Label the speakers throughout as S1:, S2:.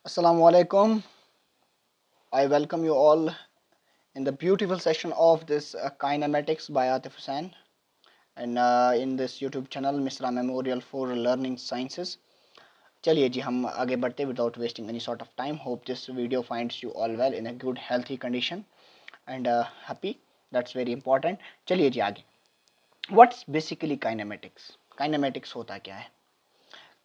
S1: Assalamu alaikum. I welcome you all in the beautiful session of this kinematics by Atif Hussain and in this YouTube channel Misra Memorial for Learning Sciences. चलिए जी हम आगे बढ़ते without wasting any sort of time. Hope this video finds you all well in a good healthy condition and happy. That's very important. चलिए जी आगे. What's basically kinematics? Kinematics होता क्या है?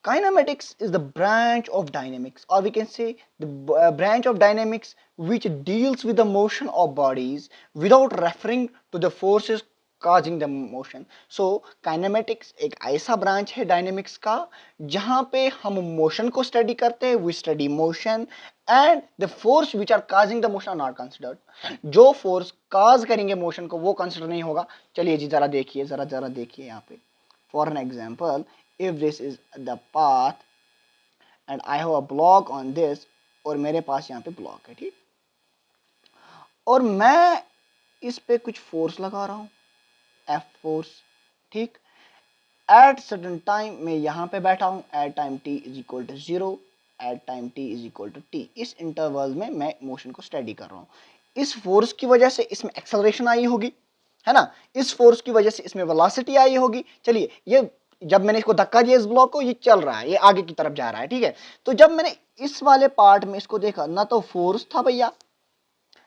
S1: Kinematics is the branch of dynamics, or we can say the branch of dynamics which deals with the motion of bodies without referring to the forces causing the motion. So kinematics एक ऐसा branch है dynamics का जहां पे हम motion को study करते हैं. We study motion and the force which are causing the motion are not considered. जो फोर्स काज करेंगे मोशन को वो कंसिडर नहीं होगा. चलिए जी जरा देखिए, जरा देखिए यहाँ पे. For an example, if this is the path and I have a block on this, और मेरे पास यहाँ पे ब्लॉक है, ठीक, और मैं इस पे कुछ फोर्स लगा रहा हूँ, F फोर्स, ठीक. एट सडन टाइम मैं यहाँ पे बैठा हूँ, at time t is equal to 0, at time t is equal to t. इस इंटरवल में मैं मोशन को स्टडी कर रहा हूँ. इस फोर्स की वजह से इसमें एक्सेलरेशन आई होगी, है ना. इस फोर्स की वजह से इसमें वेलोसिटी आई होगी. चलिए, ये जब मैंने इसको धक्का दिया इस ब्लॉक को, ये चल रहा है, ये आगे की तरफ जा रहा है, ठीक है. तो जब मैंने इस वाले पार्ट में इसको देखा, ना तो फोर्स था भैया,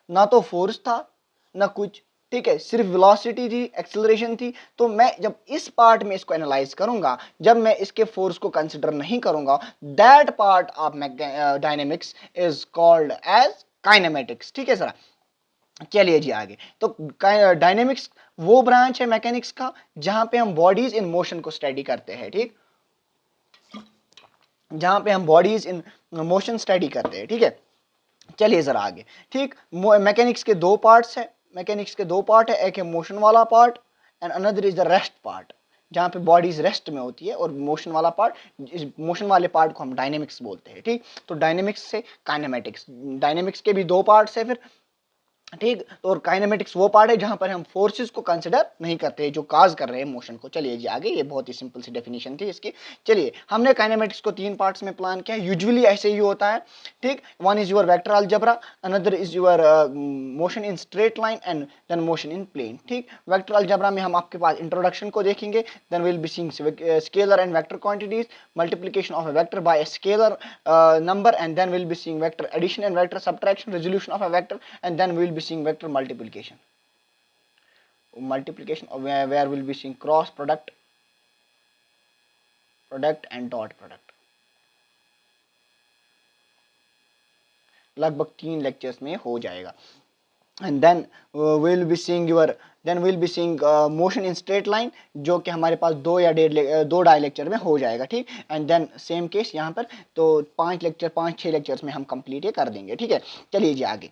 S1: ना तो फोर्स था, ना कुछ, ठीक है, सिर्फ वेलोसिटी थी, एक्सेलरेशन थी. तो मैं जब इस पार्ट में इसको एनालाइज करूंगा, जब मैं इसके फोर्स को कंसिडर नहीं करूंगा, that part of dynamics is called as kinematics. ठीक है सर. चलिए जी आगे. तो डायनेमिक्स वो ब्रांच है मैकेनिक्स का जहां पे हम बॉडीज इन मोशन को स्टडी करते हैं, ठीक, जहां पे हम बॉडीज इन मोशन स्टडी करते हैं, ठीक है. चलिए जरा आगे. ठीक, मैकेनिक्स के दो पार्ट्स है. मैकेनिक्स के दो पार्ट है, एक है मोशन वाला part and another is the rest part, जहां पे बॉडीज रेस्ट में होती है, और मोशन वाला पार्ट, इस मोशन वाले पार्ट को हम डायनेमिक्स बोलते हैं, ठीक. तो डायनेमिक्स से काइनेमेटिक्स, डायनेमिक्स के भी दो पार्ट्स है फिर, ठीक. तो और काइनेमेटिक्स वो पार्ट है जहां पर हम फोर्सेस को कंसिडर नहीं करते जो काज कर रहे हैं मोशन को. चलिए जी आगे. ये बहुत ही सिंपल सी डेफिनेशन थी इसकी. चलिए, हमने काइनेमेटिक्स को तीन पार्ट्स में प्लान किया. यूजुअली ऐसे ही होता है, ठीक. One is your vector algebra, another is your motion in straight line and then motion in plane, ठीक. वेक्टर अलजेब्रा में हम आपके पास इंट्रोडक्शन को देखेंगे, then will be seeing scalar and vector quantities, multiplication of a vector by a scalar number, and then we'll be seeing vector addition and vector subtraction, resolution of a vector, and then we'll be seeing vector multiplication where we'll be seeing cross product and dot product. लगभग 3 lectures में हो जाएगा. And then will be seeing your, then will be seeing motion in straight line, जो कि हमारे पास दो ढाई lecture में हो जाएगा, ठीक. एंड देन सेम केस यहाँ पर, तो 5-6 लेक्चर्स में हम कंप्लीट ये कर देंगे, ठीक है. चलिए जी आगे.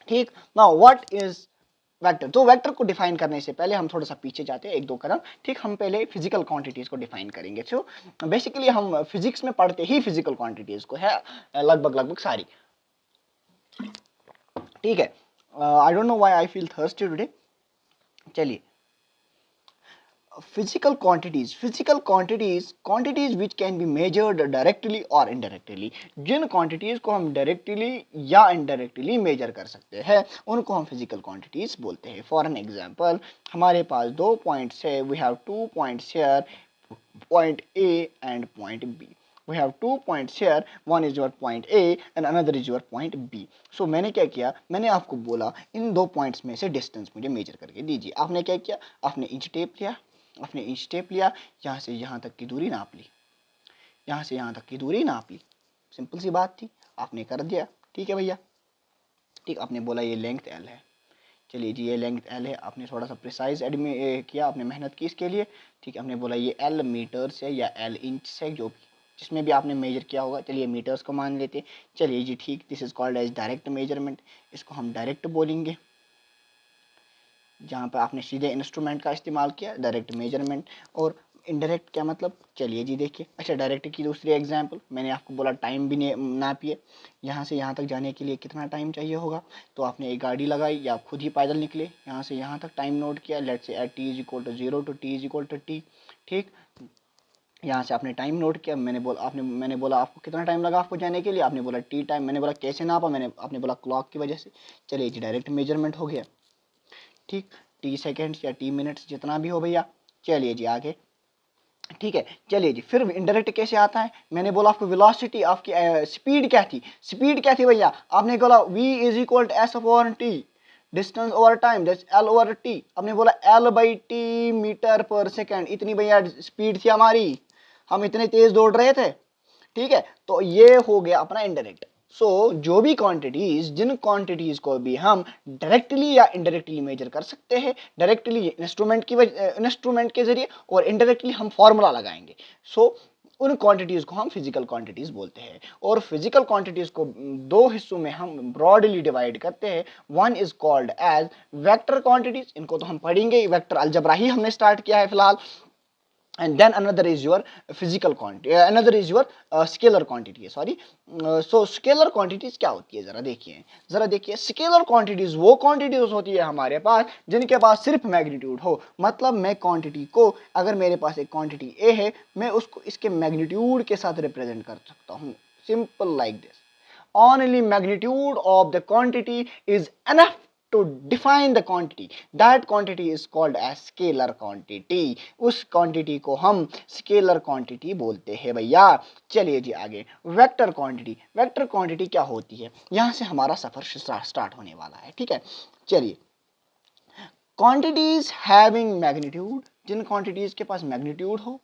S1: ठीक. Now what is vector. तो वेक्टर को डिफाइन करने से पहले हम थोड़ा सा पीछे जाते हैं, एक दो कदम, ठीक. हम पहले फिजिकल क्वांटिटीज को डिफाइन करेंगे. सो बेसिकली हम फिजिक्स में पढ़ते ही फिजिकल क्वांटिटीज को है, लगभग सारी, ठीक है. I don't know why I feel thirsty today. चलिए, physical quantities which can be measured directly or indirectly. जिन quantities को हम directly या indirectly measure कर सकते हैं उनको हम physical quantities बोलते हैं. For an example, हमारे पास दो points है, we have 2 points here, point A and point B. We have 2 points here, one is your point A and another is your point B. So मैंने क्या किया, मैंने आपको बोला इन दो पॉइंट्स में से डिस्टेंस मुझे मेजर करके दीजिए. आपने क्या किया, आपने इंच टेप लिया, यहाँ से यहाँ तक की दूरी नाप ली, यहाँ से यहाँ तक की दूरी नाप ली. सिंपल सी बात थी, आपने कर दिया, ठीक है भैया. ठीक, आपने बोला ये लेंथ L है. चलिए जी, ये लेंथ L है, आपने थोड़ा सा प्रिसाइज किया, आपने मेहनत की इसके लिए, ठीक. आपने बोला ये L मीटर से या L इंच से, जो भी जिसमें भी आपने मेजर किया होगा, चलिए मीटर्स को मान लेते. चलिए जी ठीक, this is called as direct measurement. इसको हम डायरेक्ट बोलेंगे. जहाँ पर आपने सीधे इंस्ट्रूमेंट का इस्तेमाल किया, डायरेक्ट मेजरमेंट. और इनडायरेक्ट क्या मतलब, चलिए जी देखिए. अच्छा, डायरेक्ट की दूसरी एग्जांपल, मैंने आपको बोला टाइम भी नापिए, यहाँ से यहाँ तक जाने के लिए कितना टाइम चाहिए होगा. तो आपने एक गाड़ी लगाई या आप खुद ही पैदल निकले, यहाँ से यहाँ तक टाइम नोट किया. Let's say at t is equal to 0 to t is equal to t, ठीक. यहाँ से आपने टाइम नोट किया, मैंने बोला आपको कितना टाइम लगा आपको जाने के लिए, आपने बोला टी टाइम, मैंने बोला कैसे नापा, आपने बोला क्लॉक की वजह से। चलिए जी डायरेक्ट मेजरमेंट हो गया, ठीक, टी सेकेंड्स या टी मिनट्स जितना भी हो भैया। चलिए जी आगे, ठीक है। चलिए जी फिर इनडायरेक्ट कैसे आता है, मैंने बोला आपको वेलोसिटी, आपकी स्पीड क्या थी, स्पीड क्या थी भैया, आपने बोला v is equal to S upon T, distance over time that's L over T, आपने बोला L by T meter per second, इतनी भैया स्पीड थी हमारी, हम इतने तेज दौड़ रहे थे, ठीक है। तो ये हो गया अपना इनडायरेक्ट। सो जो भी क्वांटिटीज, जिन क्वांटिटीज को भी हम डायरेक्टली या इनडायरेक्टली मेजर कर सकते हैं, डायरेक्टली इंस्ट्रूमेंट के जरिए, और इनडायरेक्टली हम फॉर्मूला लगाएंगे। सो उन क्वांटिटीज को हम फिजिकल क्वांटिटीज बोलते हैं। और फिजिकल क्वांटिटीज को दो हिस्सों में हम ब्रॉडली डिवाइड करते हैं। One is called as vector quantities, इनको तो हम पढ़ेंगे, वेक्टर अलजबरा ही हमने स्टार्ट किया है फिलहाल। And then another is your physical quantity, another is your scalar quantity, sorry। So scalar quantities क्या होती है, जरा देखिए scalar quantities वो quantities होती है हमारे पास जिनके पास सिर्फ मैग्नीट्यूड हो। मतलब मैं क्वांटिटी को, अगर मेरे पास एक क्वांटिटी ए है, मैं उसको इसके मैग्नीट्यूड के साथ रिप्रेजेंट कर सकता हूँ, simple like this. Only magnitude of the quantity is enough to define the quantity, that quantity is called as scalar quantity। उस quantity को हम scalar quantity बोलते हैं भैया। चलिए जी आगे, वेक्टर क्वांटिटी, वेक्टर क्वांटिटी क्या होती है, यहां से हमारा सफर स्टार्ट होने वाला है, ठीक है। चलिए, क्वांटिटीज हैविंग मैग्नीट्यूड, जिन क्वांटिटीज के पास मैग्नीट्यूड हो,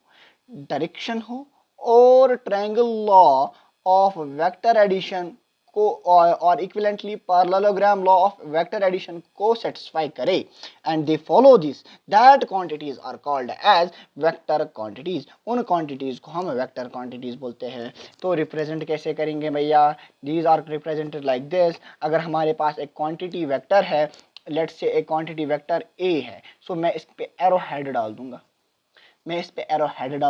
S1: डायरेक्शन हो, और triangle law of vector addition को, और equivalently parallelogram law of vector addition को सेटिस्फाई करे, and they follow this, that quantities are called as vector quantities. उन क्वांटिटीज को हम वेक्टर क्वांटिटीज बोलते हैं। तो रिप्रेजेंट कैसे करेंगे भैया, these are represented like this. अगर हमारे पास एक क्वांटिटी वेक्टर है, लेट्स से एक क्वांटिटी वेक्टर ए है, सो मैं इस पे एरो हेड डाल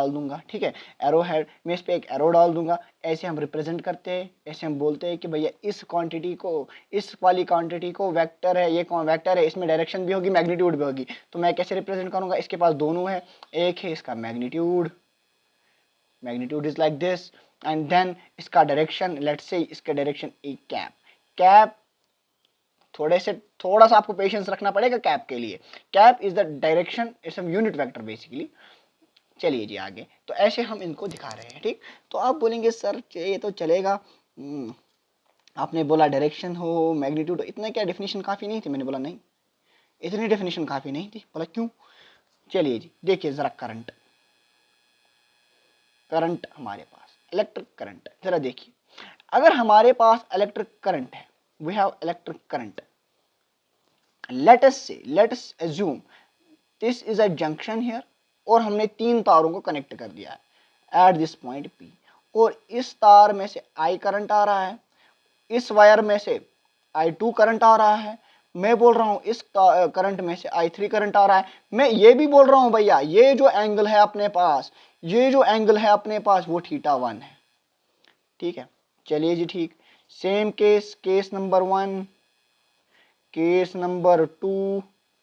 S1: दूंगा, ठीक है। एरो हेड, मैं इस पे एक एरो डाल दूंगा, ऐसे हम रिप्रेजेंट करते हैं, ऐसे हम बोलते हैं कि भैया इस क्वांटिटी को, इस वाली क्वांटिटी को वेक्टर है, ये वेक्टर है, इसमें डायरेक्शन भी होगी, मैग्नीट्यूड भी होगी। तो मैं कैसे रिप्रेजेंट करूंगा, इसके पास दोनों है, एक है इसका magnitude is like this, and then इसका डायरेक्शन, लेट्स से इसका डायरेक्शन एक कैप, थोड़ा सा आपको पेशेंस रखना पड़ेगा कैप के लिए। Cap is the direction, its unit vector basically. चलिए जी आगे, तो ऐसे हम इनको दिखा रहे हैं, ठीक। तो आप बोलेंगे सर ये तो चलेगा, आपने बोला डायरेक्शन हो, मैग्नीट्यूड, इतना क्या डेफिनेशन काफ़ी नहीं थी, मैंने बोला नहीं, इतनी डेफिनेशन काफ़ी नहीं थी। बोला क्यों, चलिए जी देखिए ज़रा, करंट हमारे पास, इलेक्ट्रिक करंट, ज़रा देखिए, अगर हमारे पास इलेक्ट्रिक करंट है, we have electric current, let us assume this is a junction here, और हमने तीन तारों को कनेक्ट कर दिया है एट दिस पॉइंट P, और इस तार में से I करंट आ रहा है, इस वायर में से I2 करंट आ रहा है, मैं बोल रहा हूं इस करंट में से I3 करंट आ रहा है। मैं ये भी बोल रहा हूं भैया ये जो एंगल है अपने पास, वो θ1 है, ठीक है। चलिए जी ठीक, same case number 1, case number 2,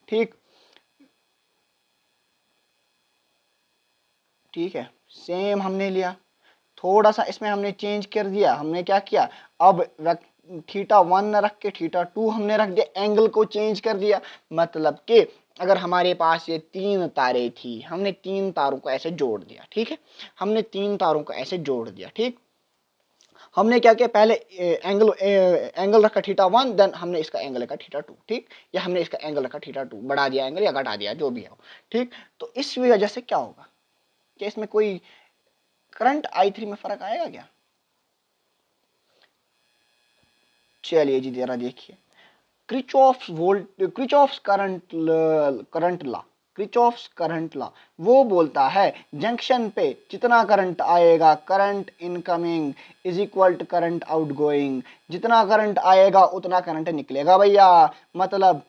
S1: ठीक है, सेम हमने लिया, थोड़ा सा इसमें हमने चेंज कर दिया, हमने क्या किया, अब θ1 रख के θ2 हमने रख दिया, एंगल को चेंज कर दिया। मतलब कि अगर हमारे पास ये तीन तारें थी, हमने तीन तारों को ऐसे जोड़ दिया, ठीक है, ठीक। हमने क्या किया, पहले एंगल रखा θ1, देन हमने इसका एंगल रखा θ2, ठीक, या हमने इसका एंगल रखा θ2, बढ़ा दिया एंगल या घटा दिया, जो भी हो, ठीक। तो इस वजह से क्या होगा, क्या इसमें कोई करंट I3 में फर्क आएगा क्या? चलिए जी जरा देखिए, क्रिचॉफ्स करंट लॉ वो बोलता है जंक्शन पे जितना करंट आएगा, current incoming is equal to current outgoing, जितना करंट आएगा उतना करंट निकलेगा भैया। मतलब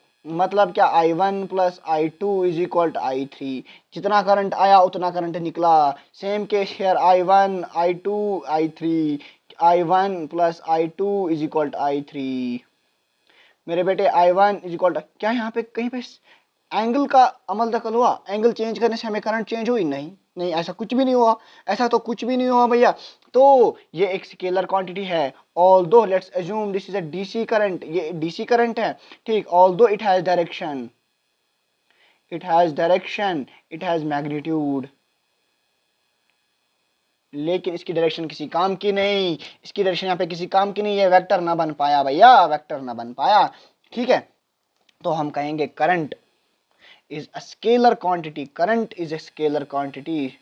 S1: क्या, I1 plus I2 is equal to I3, जितना करंट आया उतना करंट निकला। Same case here, I1 I2 I3, I1 plus I2 is equal to I3। मेरे बेटे I1 इज इक्वल टू, क्या यहाँ पे कहीं पे एंगल का अमल दखल हुआ? एंगल चेंज करने से हमें करंट चेंज हुई? नहीं नहीं, ऐसा कुछ भी नहीं हुआ, ऐसा तो कुछ भी नहीं हुआ भैया। तो ये एक स्केलर क्वांटिटी है। Although let's assume this is a DC current, ये डीसी करंट है, ठीक। Although it has direction, it has magnitude, लेकिन इसकी डायरेक्शन किसी काम की नहीं, इसकी डायरेक्शन यहाँ पे किसी काम की नहीं है, वेक्टर ना बन पाया भैया, वेक्टर ना बन पाया, ठीक है। तो हम कहेंगे current is a scalar quantity, current is a scalar quantity,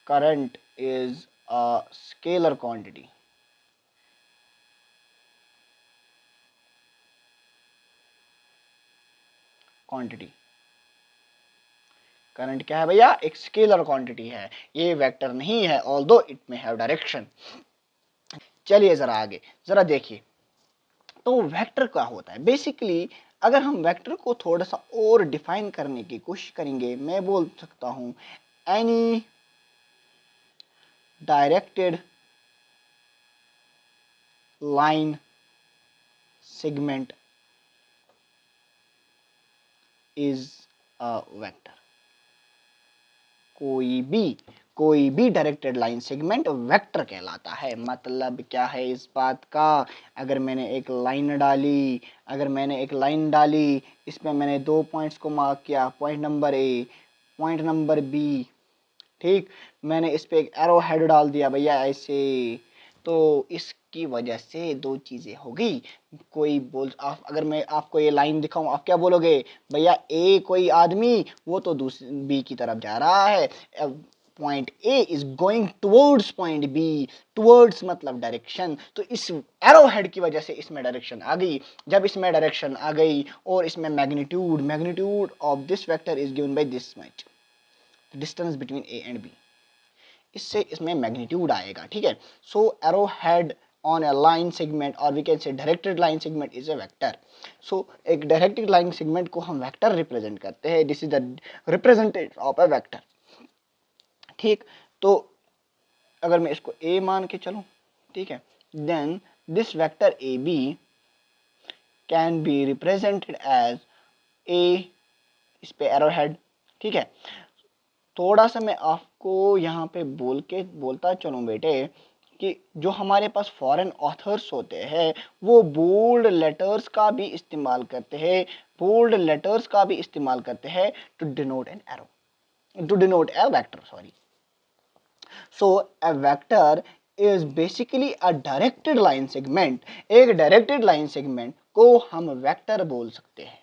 S1: current is a scalar quantity, current क्या है भैया? एक स्केलर क्वांटिटी है, ये वेक्टर नहीं है, ऑल्दो इट में हैव डायरेक्शन। चलिए जरा आगे जरा देखिए, तो वेक्टर क्या होता है बेसिकली। अगर हम वेक्टर को थोड़ा सा और डिफाइन करने की कोशिश करेंगे, मैं बोल सकता हूं any directed line segment is a vector. कोई भी डायरेक्टेड लाइन सेगमेंट वेक्टर कहलाता है। मतलब क्या है इस बात का? अगर मैंने एक लाइन डाली, इसमें मैंने 2 पॉइंट्स को मार्क किया, point number A, point number B, ठीक। मैंने इस पे एक एरो हेड डाल दिया भैया ऐसे, तो इसकी वजह से दो चीजें हो गई। कोई बोल आप, अगर मैं आपको ये लाइन दिखाऊं, आप क्या बोलोगे? भैया ए कोई आदमी, वो तो दूसरी बी की तरफ जा रहा है, point A is going towards point B, towards मतलब डायरेक्शन। तो इस एरो हेड की वजह से इसमें डायरेक्शन आ गई। जब इसमें डायरेक्शन आ गई और इसमें magnitude of this vector is given by this much distance between A and B, इससे इसमें मैग्नीट्यूड आएगा, ठीक है। So arrow head on a line segment, और we can say directed line segment is a vector. So एक directed line segment को हम vector represent करते हैं, this is the representative of A vector, ठीक। तो अगर मैं इसको ए मान के चलूं, ठीक है, then this vector A B can be represented as A, इस पे एरो हेड, ठीक है। थोड़ा सा मैं आपको यहाँ पे बोलता चलूँ बेटे, कि जो हमारे पास फॉरेन ऑथर्स होते हैं वो बोल्ड लेटर्स का भी इस्तेमाल करते हैं, to denote an arrow, to denote a vector, sorry. So a vector is basically a directed line segment. एक डायरेक्टेड लाइन सेगमेंट को हम वेक्टर बोल सकते हैं।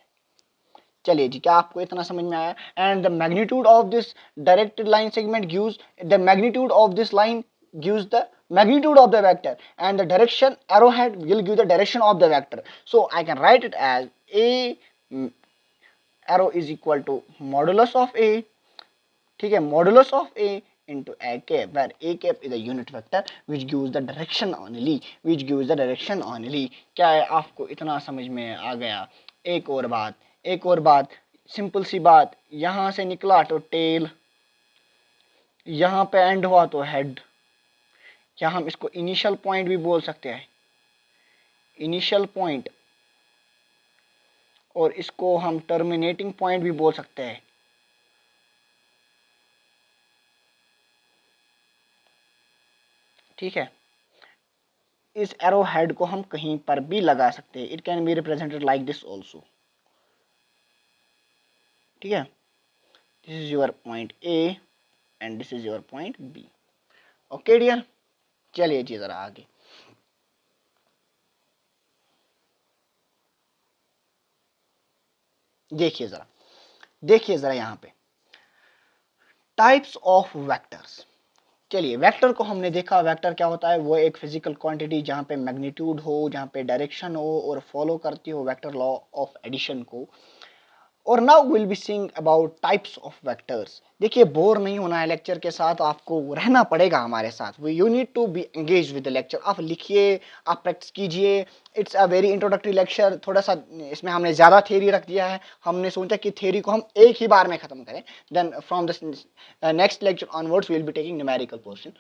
S1: चलिए जी, क्या आपको इतना समझ में आया? And the magnitude of this directed line segment gives the magnitude of this line gives the magnitude of the vector, and the direction arrowhead will give the direction of the vector. So I can write it as a arrow is equal to modulus of a, ठीक है, modulus of a into a cap, where a cap is a unit vector which gives the direction only, क्या है आपको इतना समझ में आ गया? एक और बात, सिंपल सी बात, यहां से निकला तो टेल, यहां पे एंड हुआ तो हेड, क्या हम इसको इनिशियल पॉइंट भी बोल सकते हैं? इनिशियल पॉइंट, और इसको हम टर्मिनेटिंग पॉइंट भी बोल सकते हैं, ठीक है। इस एरो हेड को हम कहीं पर भी लगा सकते हैं, it can be represented like this also, ठीक है। This is your point A and this is your point B, okay dear. चलिए जी जरा आगे, देखिए जरा यहाँ पे टाइप्स ऑफ वेक्टर्स। चलिए, वेक्टर को हमने देखा, वेक्टर क्या होता है? वो एक फिजिकल क्वांटिटी जहाँ पे मैग्नीट्यूड हो, जहाँ पे डायरेक्शन हो और फॉलो करती हो वेक्टर लॉ ऑफ एडिशन को। और now will be seeing about types of vectors. देखिए, बोर नहीं होना है लेक्चर के साथ, आपको रहना पड़ेगा हमारे साथ। You need to be engage with the lecture. आप लिखिए, आप प्रैक्टिस कीजिए। It's a very introductory lecture. थोड़ा सा इसमें हमने ज़्यादा थ्योरी रख दिया है, हमने सोचा कि थ्योरी को हम एक ही बार में ख़त्म करें। Then from the next lecture onwards we will be taking numerical portion.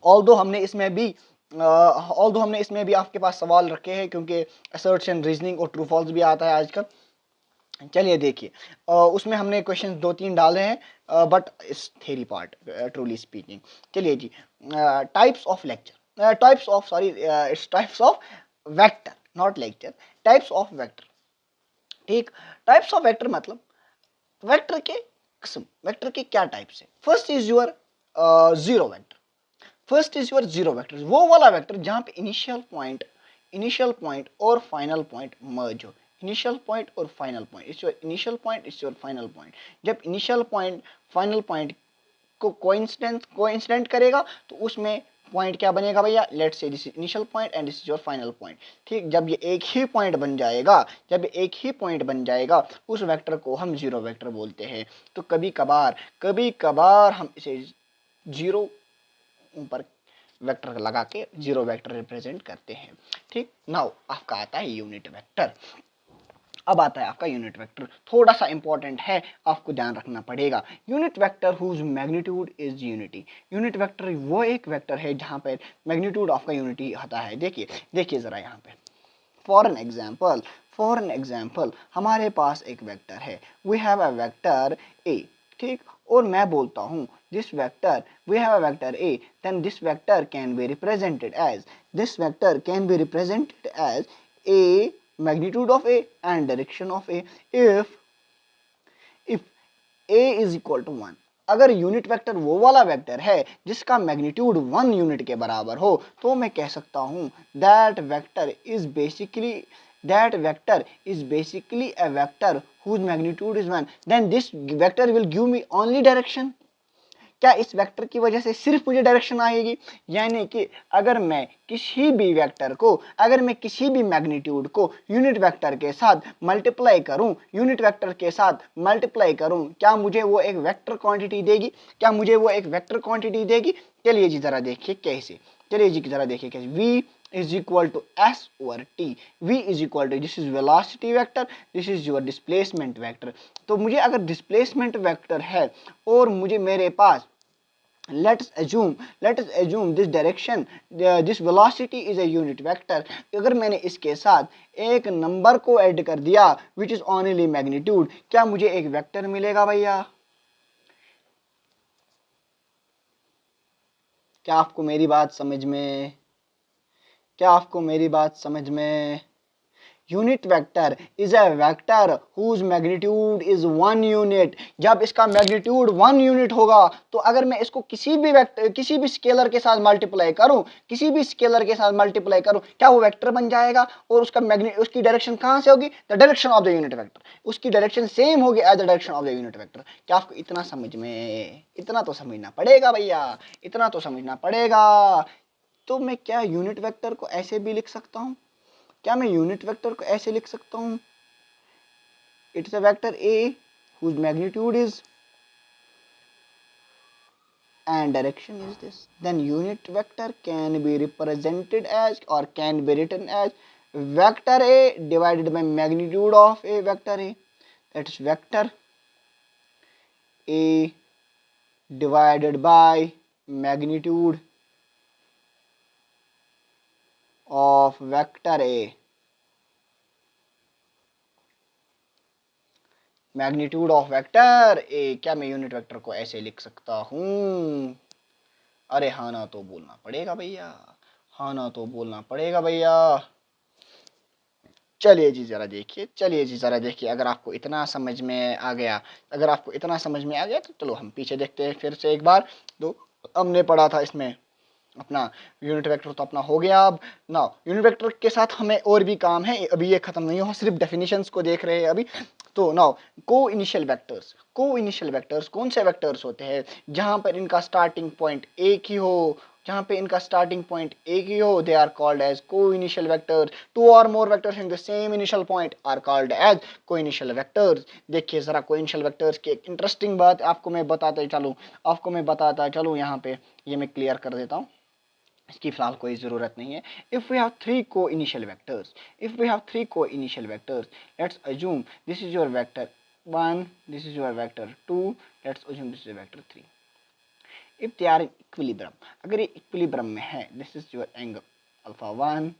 S1: Although हमने इसमें भी ऑल्दो हमने इसमें भी आपके पास सवाल रखे हैं क्योंकि असर्शन, रीजनिंग और ट्रू फॉल्स भी आता है आजकल। चलिए देखिए, उसमें हमने क्वेश्चन 2-3 डाले हैं, बट इस थेरी पार्ट ट्रूली स्पीकिंग। चलिए जी, types of lecture, types of sorry it's types of vector, not lecture, types of vector. ठीक, टाइप्स ऑफ वेक्टर मतलब वेक्टर के किस्म, वेक्टर के क्या टाइप्स है। First is your zero vector. First is your zero vector, वो वाला vector जहां पे इनिशियल पॉइंट और फाइनल पॉइंट मर्ज हो। इनिशियल पॉइंट और final point, it's your initial point, it's your final point. जब इनिशियल पॉइंट फाइनल पॉइंट को coincident करेगा तो उसमें पॉइंट क्या बनेगा भैया, let's say this is initial point and this is your final point. ठीक, जब ये एक ही पॉइंट बन जाएगा, जब एक ही पॉइंट बन जाएगा उस वेक्टर को हम जीरो वेक्टर बोलते हैं। तो कभी कभार हम इसे जीरो ऊपर वेक्टर लगा के जीरो वेक्टर रिप्रेजेंट करते हैं। ठीक, नाउ आपका आता है यूनिट वेक्टर। अब आता है आपका यूनिट वेक्टर, थोड़ा सा इंपॉर्टेंट है, आपको ध्यान रखना पड़ेगा। Unit vector whose magnitude is unity. Unit vector वो एक वेक्टर है जहां पर मैग्नीट्यूड आपका यूनिटी आता है। देखिए देखिए जरा यहाँ पे, फॉर एन एग्जाम्पल हमारे पास एक वेक्टर है, we have a vector A. ठीक, और मैं बोलता हूँ this vector, we have a vector A, then this vector can be represented as, this vector can be represented as a magnitude of a and direction of a if a is equal to 1। अगर unit vector वो वाला vector है जिसका magnitude 1 unit के बराबर हो तो मैं कह सकता हूं that vector is basically a vector whose magnitude is 1, then this vector will give me only direction। क्या इस वेक्टर की वजह से सिर्फ मुझे डायरेक्शन आएगी, यानी कि अगर मैं किसी भी वेक्टर को, अगर मैं किसी भी मैग्नीट्यूड को यूनिट वेक्टर के साथ मल्टीप्लाई करूं, क्या मुझे वो एक वेक्टर क्वांटिटी देगी, चलिए जी जरा देखिए कैसे, v is equal to s over t, v is equal to, this is velocity vector, this is your displacement vector। तो मुझे अगर डिस्प्लेसमेंट वेक्टर है और मुझे मेरे पास let us assume this direction, this velocity is a unit vector। अगर मैंने इसके साथ एक नंबर को ऐड कर दिया which is only magnitude, क्या मुझे एक वेक्टर मिलेगा भैया? क्या आपको मेरी बात समझ में? Unit vector is a vector whose magnitude is 1 unit. जब इसका मैग्नीट्यूड 1 यूनिट होगा तो अगर मैं इसको किसी भी स्केलर के साथ मल्टीप्लाई करूं, क्या वो वेक्टर बन जाएगा और उसकी डायरेक्शन कहां से होगी, the direction of the unit vector, उसकी डायरेक्शन सेम होगी as the direction of the unit vector. क्या आपको इतना समझ में, इतना तो समझना पड़ेगा भैया, इतना तो समझना पड़ेगा। तो मैं क्या यूनिट वेक्टर को ऐसे भी लिख सकता हूं, it's a vector A whose magnitude is and direction is this, then unit vector can be represented as or can be written as vector a divided by magnitude of a vector a, that is vector a divided by magnitude of vector a। Magnitude of vector A, क्या मैं unit vector को ऐसे लिख सकता हूं? अरे हाँ ना तो बोलना पड़ेगा भैया, चलिए जी जरा देखिए, अगर आपको इतना समझ में आ गया, तो चलो हम पीछे देखते हैं फिर से एक बार। तो हमने पढ़ा था इसमें अपना यूनिट वेक्टर तो अपना हो गया। अब ना यूनिट वेक्टर के साथ हमें और भी काम है, अभी ये खत्म नहीं हुआ, सिर्फ डेफिनेशंस को देख रहे हैं अभी। तो नाउ को इनिशियल वेक्टर्स कौन से वेक्टर्स होते हैं जहां पर इनका स्टार्टिंग पॉइंट एक ही हो, they are called as coinitial vectors. Two or more vectors in the same initial point are called as coinitial vectors. देखिए जरा को इनिशियल वेक्टर्स की एक इंटरेस्टिंग बात आपको मैं बताता चलूँ, यहाँ पे ये मैं क्लियर कर देता हूँ, इसकी फिलहाल कोई ज़रूरत नहीं है। If we have three coinitial vectors, let's assume this is your vector 1, this is your vector 2, let's assume this is vector 3। If they are in equilibrium, अगर ये इक्विलिब्रियम में है, this is your angle alpha 1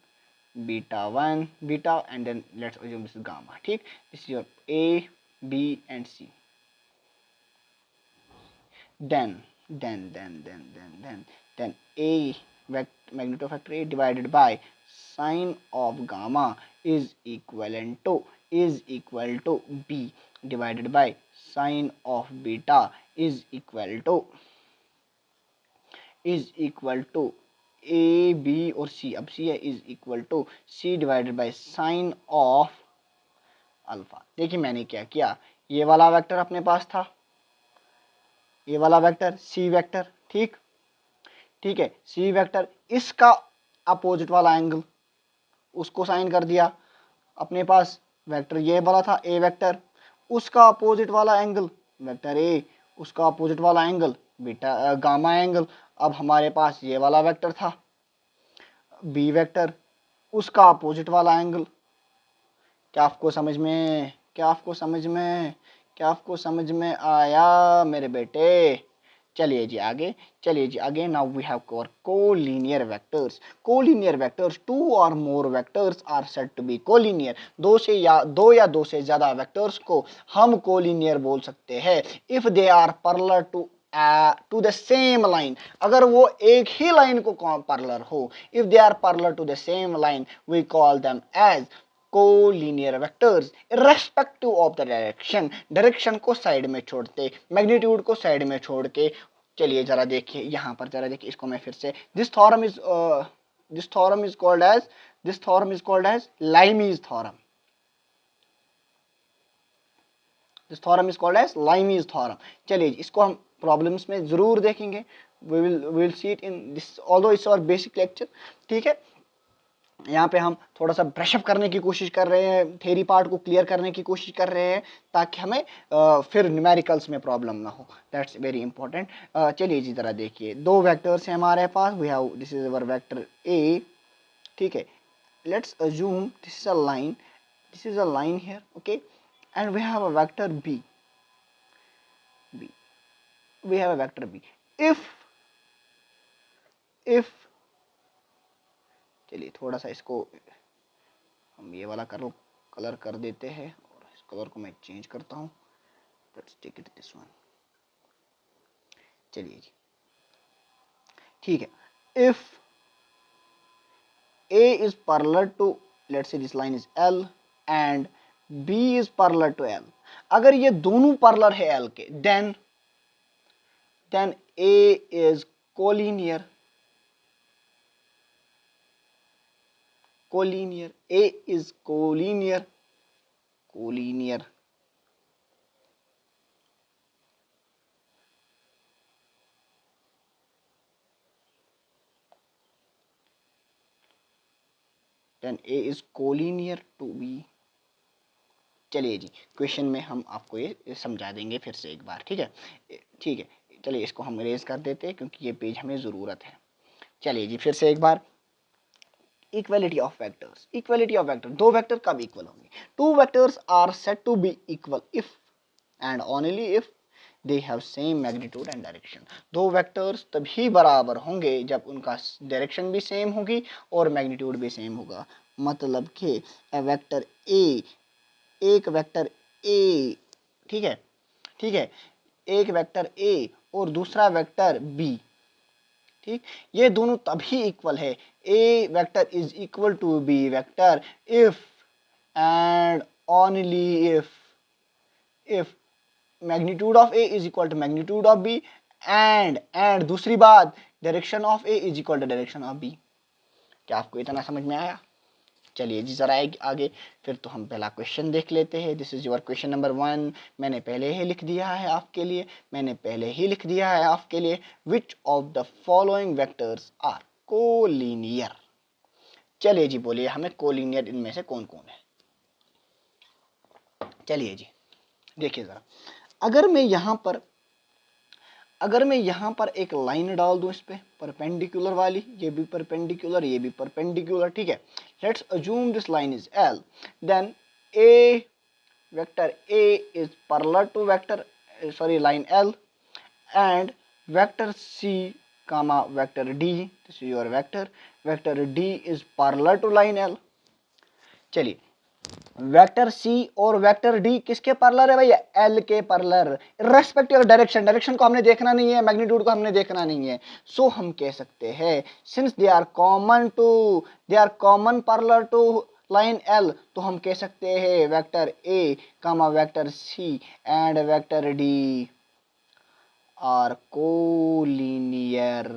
S1: beta 1 beta and then let's assume this is gamma, ठीक, this is your A B and C, then a magnitude factor a divided by sine of gamma is equivalent to b divided by sine of beta is equal to a b और c, अब c है, is equal to c divided by sine of alpha. देखिए मैंने क्या किया, ये वाला vector अपने पास था, ये वाला वेक्टर सी वेक्टर, ठीक ठीक है, सी वेक्टर, इसका अपोजिट वाला एंगल उसको साइन कर दिया, अपने पास वेक्टर ये वाला था ए वेक्टर, उसका अपोजिट वाला एंगल वेक्टर ए, उसका अपोजिट वाला एंगल बीटा गामा एंगल। अब हमारे पास ये वाला वेक्टर था बी वेक्टर, उसका अपोजिट वाला एंगल। क्या आपको समझ में, क्या आपको समझ में, क्या आपको समझ में आया मेरे बेटे? चलिए जी आगे, चलिए जी आगे। Now we have cover collinear vectors. Collinear vectors, two or more vectors are said to be collinear. दो या दो से ज्यादा वेक्टर्स को हम कोलिनियर बोल सकते हैं if they are parallel to the same line, अगर वो एक ही लाइन को पैरेलल हो। If they are parallel to the same line we call them as collinear vectors irrespective of the direction, direction को साइड में छोड़ते, मैग्नीट्यूड को साइड में छोड़ के। चलिए जरा देखिए यहाँ पर, जरा देखिए इसको मैं फिर से, this theorem is called as Lami's theorem, this theorem is called as Lami's theorem. चलिए इसको हम प्रॉब्लम्स में जरूर देखेंगे, we will see it in this, although it's our basic lecture, ठीक है। यहाँ पे हम थोड़ा सा ब्रशअप करने की कोशिश कर रहे हैं, थेरी पार्ट को क्लियर करने की कोशिश कर रहे हैं, ताकि हमें फिर न्यूमेरिकल्स में प्रॉब्लम ना हो, दैट्स वेरी इंपॉर्टेंट। चलिए जी जरा देखिए, दो वेक्टर्स हैं हमारे पास, we have this is our vector A, ठीक है, let's assume this is a line, this is a line here, okay, and we have a vector B, we have a vector b, if चलिए थोड़ा सा इसको हम ये वाला colour कर देते हैं, और इस कलर को मैं चेंज करता हूँ, let's take it this one. चलिए जी ठीक है, if a is parallel to, let's say this line is L and b is parallel to L, अगर ये दोनों पैरेलल है L के, then a is collinear, a is collinear, then a is collinear to b। चलिए जी question में हम आपको ये समझा देंगे फिर से एक बार, ठीक है, ठीक है। चलिए इसको हम इरेज कर देते हैं क्योंकि ये पेज हमें ज़रूरत है। चलिए जी फिर से एक बार, equality of vectors, equality of vector, दो वेक्टर कब इक्वल होंगे? Two vectors are said to be equal if and only if they have same magnitude and direction. दो वेक्टर्स तभी बराबर होंगे जब उनका डायरेक्शन भी सेम होगी और मैग्नीट्यूड भी सेम होगा। मतलब कि वेक्टर ए, एक वेक्टर ए, ठीक है, ठीक है, एक वेक्टर ए और दूसरा वेक्टर बी, ठीक, ये दोनों तभी इक्वल है, A vector is equal to B vector if and only if magnitude of A is equal to magnitude of B and दूसरी बात, direction of A is equal to direction of B. क्या आपको इतना समझ में आया? चलिए जी जरा आगे फिर तो हम पहला क्वेश्चन देख लेते हैं। This is your question number 1, मैंने पहले ही लिख दिया है आपके लिए, which of the following vectors are collinear. चलिए जी बोलिए हमें कोलिनियर इनमें से कौन कौन है। चलिए जी देखिए जरा, अगर मैं यहाँ पर एक लाइन डाल दूं इस पे परपेंडिकुलर वाली, ये भी परपेंडिकुलर, ये भी परपेंडिकुलर, ठीक है, let's assume this line is L, then A vector A is parallel to vector line L, and vector C comma vector D, this is your vector D is parallel to line L. चलिए vector C और vector D किसके parallel है भैया? L के parallel, respective direction, direction को हमने देखना नहीं है, मैग्नीट्यूड को हमने देखना नहीं है। सो हम कह सकते हैं since they are common parallel to line L, तो हम कह सकते हैं vector A comma vector C and vector D are collinear.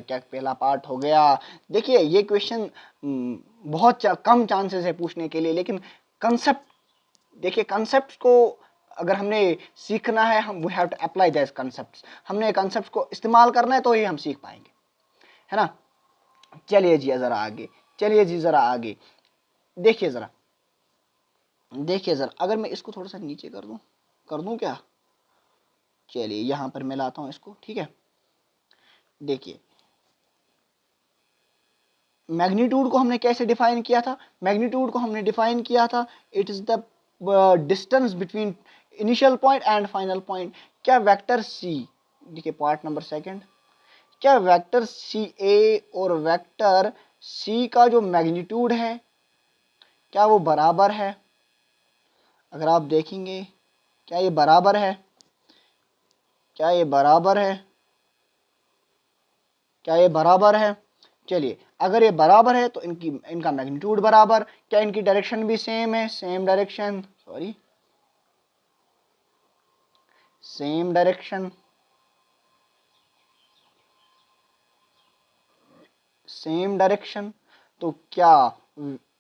S1: क्या पहला पार्ट हो गया। देखिए ये क्वेश्चन बहुत कम चांसेस है पूछने के लिए, लेकिन कंसेप्ट देखिए, कंसेप्ट को अगर हमने सीखना है, हम we have to apply this concepts, हमने कंसेप्ट को इस्तेमाल करना है तो ही हम सीख पाएंगे, है ना। चलिए जी जरा आगे देखिए जरा अगर मैं इसको थोड़ा सा नीचे कर दूं क्या? चलिए यहां पर मैं लाता हूं इसको, ठीक है। देखिए मैग्नीट्यूड को हमने कैसे डिफाइन किया था? मैग्नीट्यूड को हमने डिफाइन किया था, it is the distance between initial point and final point. क्या वेक्टर सी, देखिए पार्ट नंबर सेकंड, क्या वेक्टर सी ए और वेक्टर सी का जो मैग्नीट्यूड है क्या वो बराबर है? अगर आप देखेंगे क्या ये बराबर है? क्या ये बराबर है? चलिए अगर ये बराबर है तो इनका मैग्नीट्यूड बराबर, क्या इनकी डायरेक्शन भी सेम है? सेम डायरेक्शन, तो क्या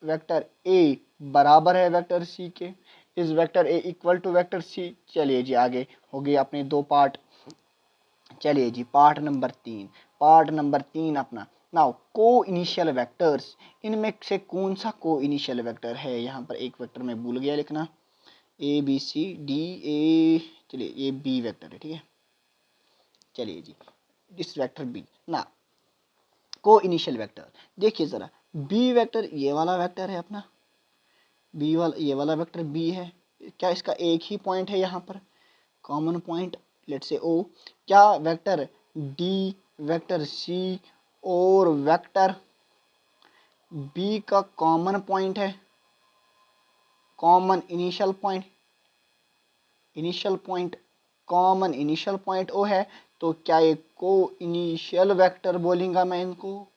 S1: वेक्टर ए बराबर है वेक्टर सी के? Is vector A equal to vector C? चलिए जी आगे हो गए अपने दो पार्ट। चलिए जी पार्ट नंबर तीन अपना। नाउ को इनिशियल वेक्टर्स, इनमें से कौन सा को इनिशियल वेक्टर है? यहाँ पर एक वेक्टर मैं भूल गया लिखना, A B C D A, चलिए ये बी वेक्टर है, ठीक है। चलिए जी दिस वेक्टर बी ना को इनिशियल वेक्टर। देखिए जरा बी वेक्टर ये वाला वेक्टर है अपना, ये वाला वेक्टर बी है। क्या इसका एक ही पॉइंट है यहाँ पर, कॉमन पॉइंट, लेट्स से ओ? क्या वेक्टर डी, वेक्टर सी और वेक्टर बी का कॉमन पॉइंट है, कॉमन इनिशियल पॉइंट ओ है? तो क्या ये को इनिशियल वेक्टर बोलूँगा मैं इनको?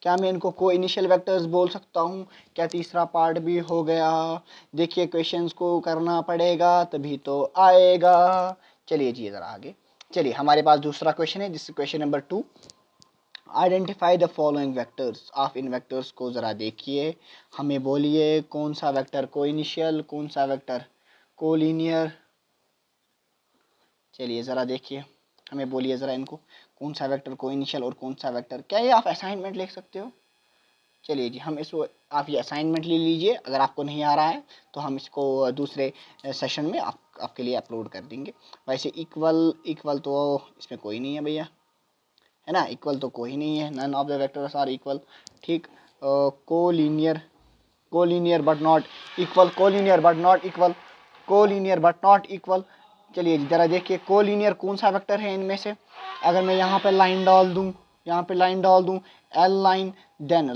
S1: क्या मैं इनको को इनिशियल वेक्टर्स बोल सकता हूँ? क्या तीसरा पार्ट भी हो गया? देखिए क्वेश्चंस को करना पड़ेगा तभी तो आएगा। चलिए जी ज़रा आगे, चलिए हमारे पास दूसरा क्वेश्चन है, जिस question number 2, identify the following vectors. आप इन वेक्टर्स को ज़रा देखिए, हमें बोलिए कौन सा वेक्टर को इनिशियल, कौन सा वेक्टर कोलिनियर। चलिए ज़रा देखिए, हमें बोलिए ज़रा इनको, कौन सा वेक्टर को इनिशियल और कौन सा वेक्टर। क्या ये आप असाइनमेंट लिख सकते हो? चलिए जी हम इसको, आप ये असाइनमेंट ले लीजिए, अगर आपको नहीं आ रहा है तो हम इसको दूसरे सेशन में आपके लिए अपलोड कर देंगे। वैसे इक्वल तो इसमें कोई नहीं है भैया, है ना, इक्वल तो कोई नहीं है, none of the vectors are equal, ठीक। कोलीनियर बट नॉट इक्वल, चलिए ज़रा देखिए कोलीनियर कौन सा वेक्टर है इनमें से? अगर मैं यहाँ पे लाइन डाल दूँ, L line, then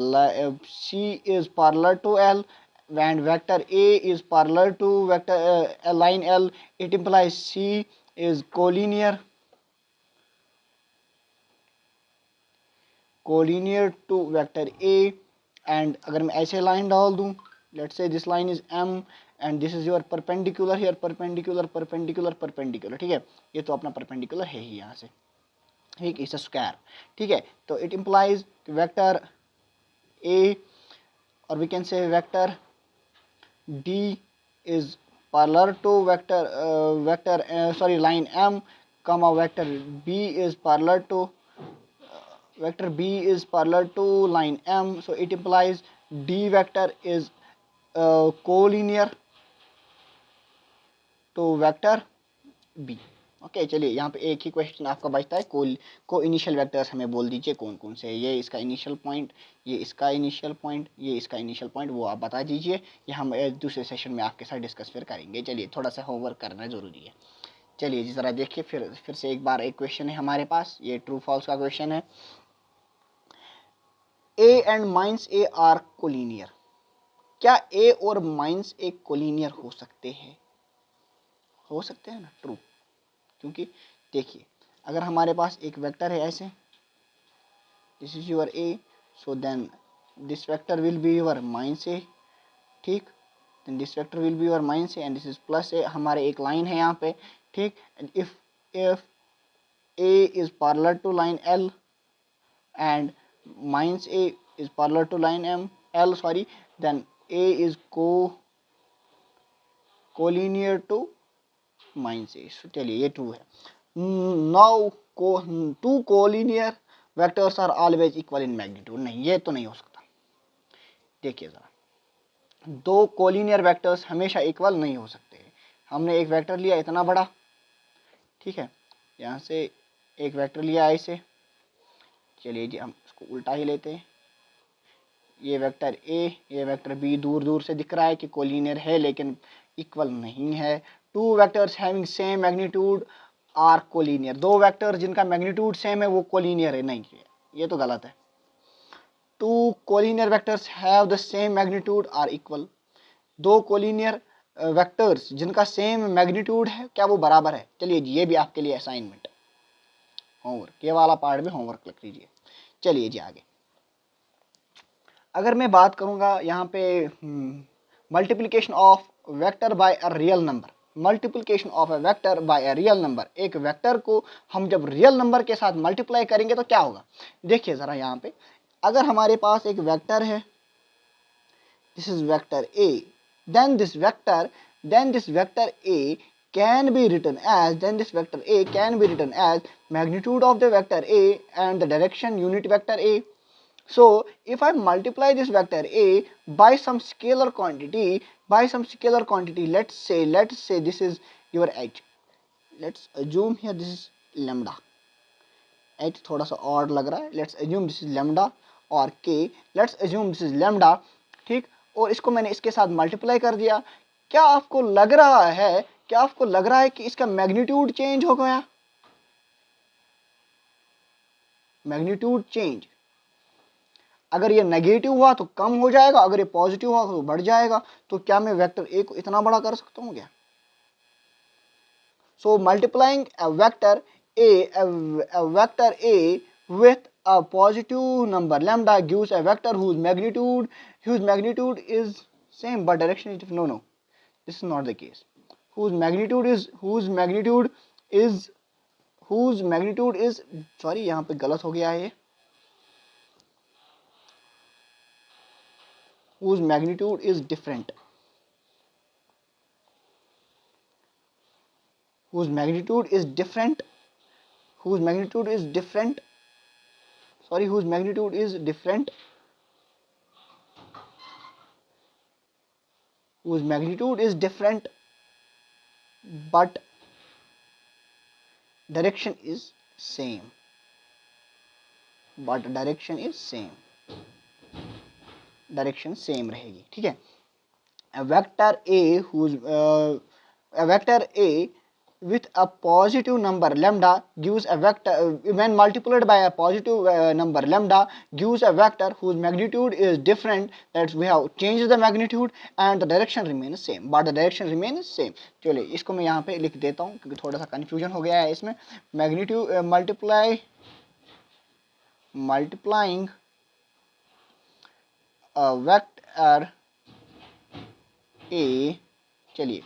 S1: C is parallel to L and vector A is parallel to vector line L, it implies C is collinear to vector A। and अगर मैं ऐसे लाइन डाल दूं, let's say this line is M and this is your perpendicular here, perpendicular, ठीक है, ये तो अपना परपेंडिकुलर है ही यहाँ से, ठीक, इट्स अ स्क्वायर, ठीक है। तो इट इम्प्लाइज वेक्टर A और we can say vector D is parallel to line M, comma vector B is parallel to line M, so it implies D vector is collinear to vector B। Okay चलिए यहाँ पे एक ही question आपका बचता है, को initial vectors हमें बोल दीजिए कौन कौन से, ये इसका इनिशियल पॉइंट, ये इसका इनिशियल पॉइंट, वो आप बता दीजिए, ये हम दूसरे सेशन में आपके साथ डिस्कस फिर करेंगे। चलिए थोड़ा सा होमवर्क करना ज़रूरी है। चलिए जी ज़रा देखिए फिर से एक बार एक क्वेश्चन है हमारे पास, ये ट्रू फॉल्स का क्वेश्चन है। A and minus A R collinear. क्या ए और माइनस ए कोलिनियर हो सकते हैं? हो सकते हैं ना, ट्रू। क्योंकि देखिए अगर हमारे पास एक वेक्टर है ऐसे, this is your A, so then this vector will be your minus A, ठीक। Then this vector will be your minus A and this is plus A. हमारे एक लाइन है यहाँ पे, ठीक। And if A is parallel to line L and minus a is parallel to line L, sorry, then a is collinear to minus a। so चलिए ये true है। now two collinear vectors are always equal in magnitude। नहीं, ये तो नहीं हो सकता। देखिए जरा, दो कोलिनियर वेक्टर्स हमेशा इक्वल नहीं हो सकते। हमने एक वेक्टर लिया इतना बड़ा, ठीक है, यहाँ से एक वेक्टर लिया ऐसे, चलिए जी हम इसको उल्टा ही लेते हैं। ये वेक्टर ए, ये वेक्टर बी दूर दूर से दिख रहा है कि कोलिनियर है लेकिन इक्वल नहीं है। Two vectors having same magnitude are collinear. दो वेक्टर जिनका मैग्नीट्यूड सेम है वो कोलिनियर है, नहीं, ये तो गलत है। Two collinear vectors have the same magnitude are equal. दो कोलिनियर वेक्टर्स जिनका सेम मैग्नीट्यूड है, क्या वो बराबर है? चलिए जी ये भी आपके लिए असाइनमेंट, होमवर्क, ये वाला पार्ट भी होमवर्क लिख लीजिए। चलिए जी आगे। अगर मैं बात करूंगा यहाँ पे multiplication of vector by a real number, multiplication of a vector by a real number, एक वेक्टर को हम जब रियल नंबर के साथ मल्टीप्लाई करेंगे तो क्या होगा? देखिए ज़रा यहाँ पे, अगर हमारे पास एक वेक्टर है, this is vector A, then this vector a can be written as, then this vector a can be written as magnitude of the vector a and the direction unit vector a. So if I multiply this vector a by some scalar quantity, let's say this is your h, let's assume here this is lambda, h थोड़ा सा और लग रहा है, let's assume this is lambda, और k let's assume this is lambda, ठीक। और इसको मैंने इसके साथ मल्टीप्लाई कर दिया। क्या आपको लग रहा है कि इसका मैग्नीट्यूड चेंज हो गया? मैग्नीट्यूड चेंज, अगर ये नेगेटिव हुआ तो कम हो जाएगा, अगर ये पॉजिटिव हुआ तो बढ़ जाएगा। तो क्या मैं वेक्टर ए को इतना बड़ा कर सकता हूँ क्या? So multiplying a vector A with a positive number lambda gives a vector whose magnitude is same but direction is different. No, this is not the case. whose magnitude is sorry, यहाँ पे गलत हो गया है ये, whose magnitude is different, whose magnitude is different, whose magnitude is different, sorry, whose magnitude is different, whose magnitude is different but direction is same, but direction is same, direction same रहेगी, ठीक है। a vector a with a positive number lambda gives a vector, when multiplied by a positive number lambda gives a vector whose magnitude is different, that we have changed the magnitude and the direction remains same, but the direction remains same। चलिए इसको मैं यहाँ पे लिख देता हूँ क्योंकि थोड़ा सा कंफ्यूजन हो गया है इसमें। Magnitude multiplying a vector a, चलिए,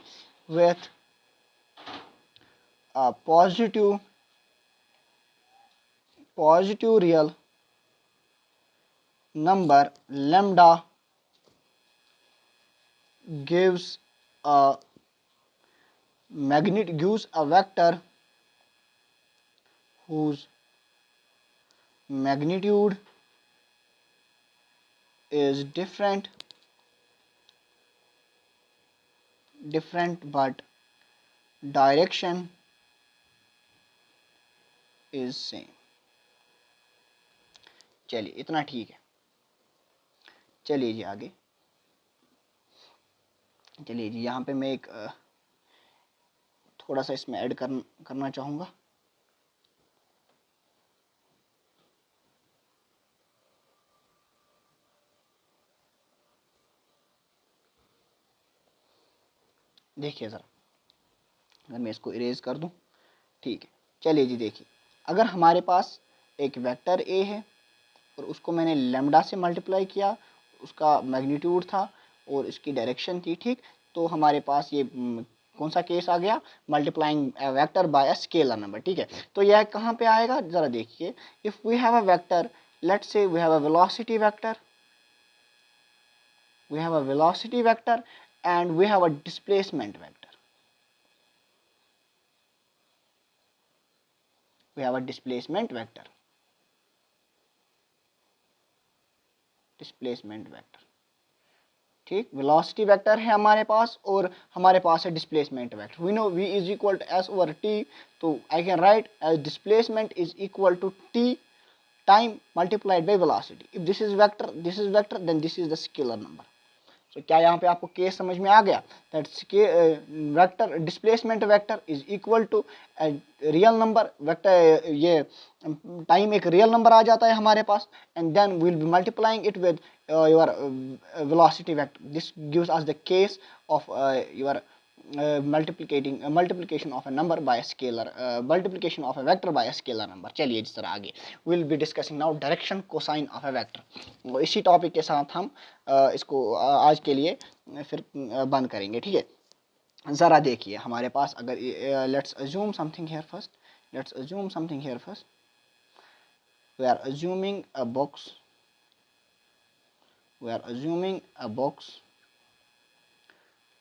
S1: with a positive real number lambda gives a vector whose magnitude is different but direction is same। चलिए इतना ठीक है। चलिए जी आगे, चलिए जी यहाँ पे मैं एक थोड़ा सा इसमें ऐड करना चाहूँगा। देखिए ज़रा, अगर मैं इसको इरेज कर दूं, ठीक है। चलिए जी, देखिए, अगर हमारे पास एक वेक्टर ए है और उसको मैंने लैम्डा से मल्टीप्लाई किया, उसका मैग्नीट्यूड था और इसकी डायरेक्शन थी, ठीक, तो हमारे पास ये कौन सा केस आ गया, multiplying vector by a scalar number, ठीक है। तो यह कहाँ पे आएगा, ज़रा देखिए, if we have a vector, let's say we have a velocity vector, we have a velocity vector and we have a displacement vector. We have a displacement vector. Displacement vector. ठीक, वेलोसिटी वेक्टर है हमारे पास और हमारे पास है displacement vector. We know v is equal to s over t, तो I can write as displacement is equal to t time multiplied by velocity. If this is vector then this is the scalar number. तो क्या यहाँ पे आपको case समझ में आ गया, that vector displacement vector is equal to real number vector, ये टाइम एक रियल नंबर आ जाता है हमारे पास, and then we will be multiplying it with your velocity vector. This gives us the case of your multiplication of a number by a scalar, multiplication of a vector by a scalar number। चलिए जिस तरह आगे will be discussing now direction cosine of A vector. इसी topic के साथ हम इसको आज के लिए फिर बंद करेंगे, ठीक है। ज़रा देखिए हमारे पास, अगर let's assume something here first, let's assume something here first, we are assuming a box, we are assuming a box,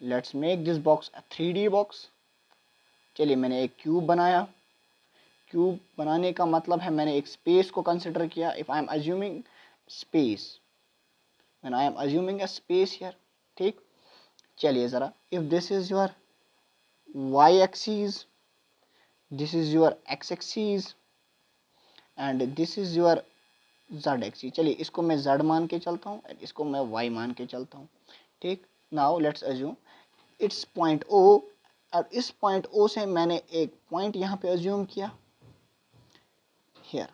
S1: let's make this box a 3D box. चलिए मैंने एक क्यूब बनाया, क्यूब बनाने का मतलब है मैंने एक स्पेस को कंसिडर किया। If I am assuming space, when I am assuming a space here, ठीक। चलिए ज़रा, if this is your y axis, this is your x axis and this is your z axis। चलिए इसको मैं z मान के चलता हूँ, इसको मैं y मान के चलता हूँ, ठीक। Now let's assume it's point O, और इस पॉइंट O से मैंने एक पॉइंट यहाँ पे अज्यूम किया हियर।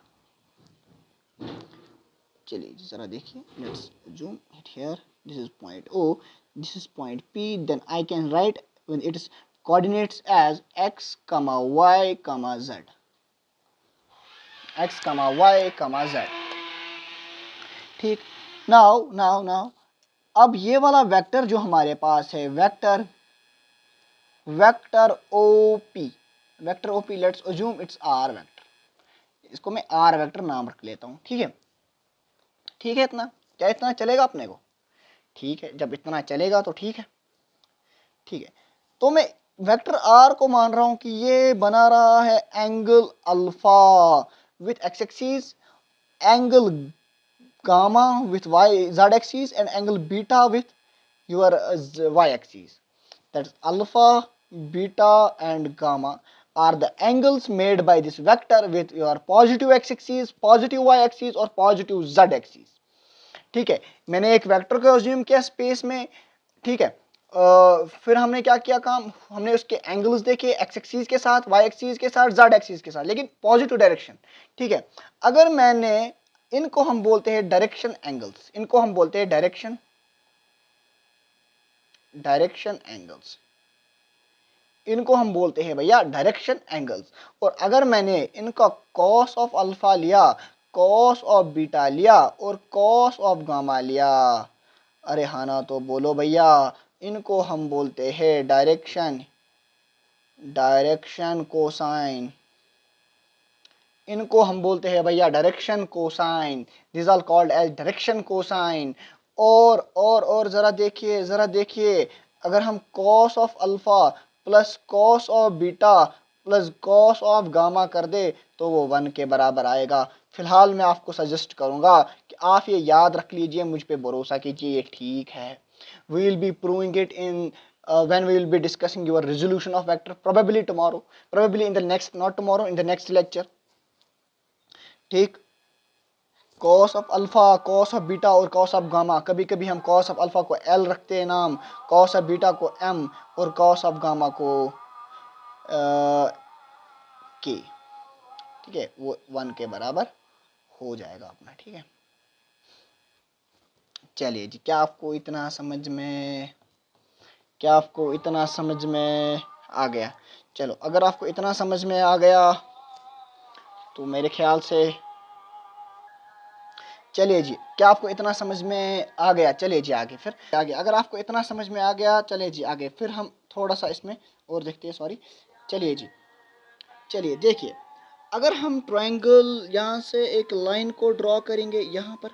S1: चलिए ज़रा देखिए, let's assume it here, this is point O, this is point P, then I can write when it is coordinates as x, y, z, x, y, z, ठीक। नाउ अब ये वाला वेक्टर जो हमारे पास है, vector OP, vector OP, let's assume it's R vector, इसको मैं आर वेक्टर नाम रख लेता हूँ, ठीक है। ठीक है, इतना क्या, इतना चलेगा अपने को, ठीक है। जब इतना चलेगा तो ठीक है, ठीक है। तो मैं वेक्टर आर को मान रहा हूं कि ये बना रहा है angle alpha with x axis, angle gamma with y z axis and angle beta with your y axis. That's alpha, beta and gamma are the angles made by this vector with your positive x axis, positive y axis और positive z axis, ठीक है। मैंने एक vector को assume किया space में, ठीक है। फिर हमने क्या किया काम, हमने उसके एंगल्स देखे एक्स एक्सिस के साथ, वाई एक्सिस के साथ, जेड एक्सिस के साथ, लेकिन पॉजिटिव डायरेक्शन, ठीक है। अगर मैंने इनको हम बोलते हैं डायरेक्शन एंगल्स, इनको हम बोलते हैं डायरेक्शन एंगल्स, इनको हम बोलते हैं भैया डायरेक्शन एंगल्स। और अगर मैंने इनका कॉस ऑफ अल्फा लिया, कॉस ऑफ बीटा लिया और कॉस ऑफ गामा लिया, अरे हाँ ना, तो बोलो भैया, इनको हम बोलते हैं डायरेक्शन कोसाइन, इनको हम बोलते हैं भैया direction cosine, this are called as direction cosine. और जरा देखिए, अगर हम cos of alpha plus cos of beta plus cos of gamma कर दे तो वो 1 के बराबर आएगा। फिलहाल मैं आपको सजेस्ट करूंगा कि आप ये याद रख लीजिए, मुझ पे भरोसा कीजिए, ये ठीक है। We will be proving it in when we will be discussing your resolution of vector, probably tomorrow, probably in the next, not tomorrow, in the next lecture, ठीक। Cos of alpha, cos of beta और cos of gamma, कभी कभी हम cos of alpha को L रखते हैं नाम, cos of beta को M और कॉस ऑफ गामा को के, ठीक है, वो 1 के बराबर हो जाएगा अपना, ठीक है। चलिए जी, क्या आपको इतना समझ में आ गया? चलो, अगर आपको इतना समझ में आ गया तो मेरे ख्याल से, चलिए जी, क्या आपको इतना समझ में आ गया? चलिए जी आगे, फिर आगे, अगर आपको इतना समझ में आ गया, चलिए जी आगे, फिर हम थोड़ा सा इसमें और देखते हैं, सॉरी। चलिए जी, चलिए देखिए, अगर हम ट्रायंगल यहाँ से एक लाइन को ड्रॉ करेंगे यहाँ पर,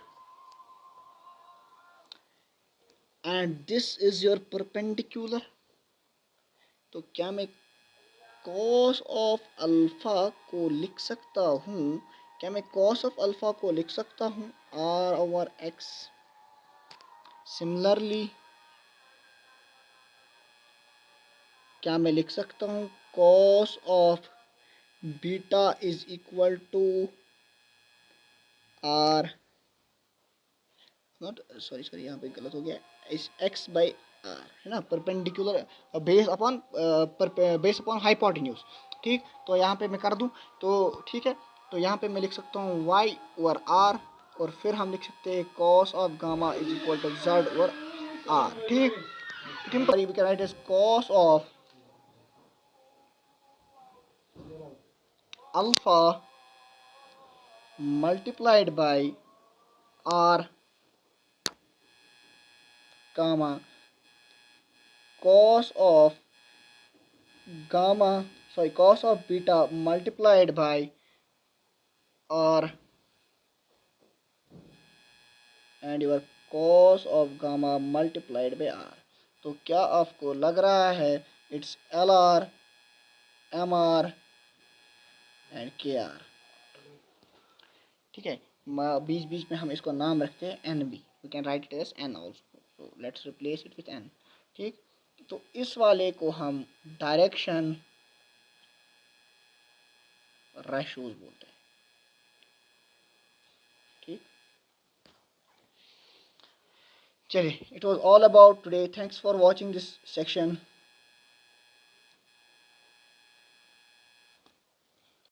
S1: and this is your perpendicular, तो क्या मैं कॉस ऑफ अल्फा को लिख सकता हूँ? क्या मैं कॉस ऑफ अल्फा को लिख सकता हूँ R/X? सिमिलरली, क्या मैं लिख सकता हूँ cos of beta is equal to R, not, sorry sorry, यहाँ पे गलत हो गया, इस एक्स बाई आर, है ना, परपेंडिकुलर बेस अपॉन हाइपोटेन्यूज, ठीक। तो यहाँ पे मैं कर दूँ तो ठीक है, तो यहाँ पे मैं लिख सकता हूँ वाई ओवर आर, और फिर हम लिख सकते हैं cos of gamma is equal to Z over R, ठीक। Simple, we can write as cos of alpha multiplied by r comma cos of cos of beta multiplied by r and your cos of gamma multiplied by r। तो क्या आपको लग रहा है it's L R, M R and K R, ठीक है। बीच बीच में हम इसको नाम रखते हैं N B, we can write it as N also, तो let's replace it with N, ठीक। तो इस वाले को हम डायरेक्शन रेशोज बोलते हैं, ठीक। चलिए, it was all about today. Thanks for watching this section.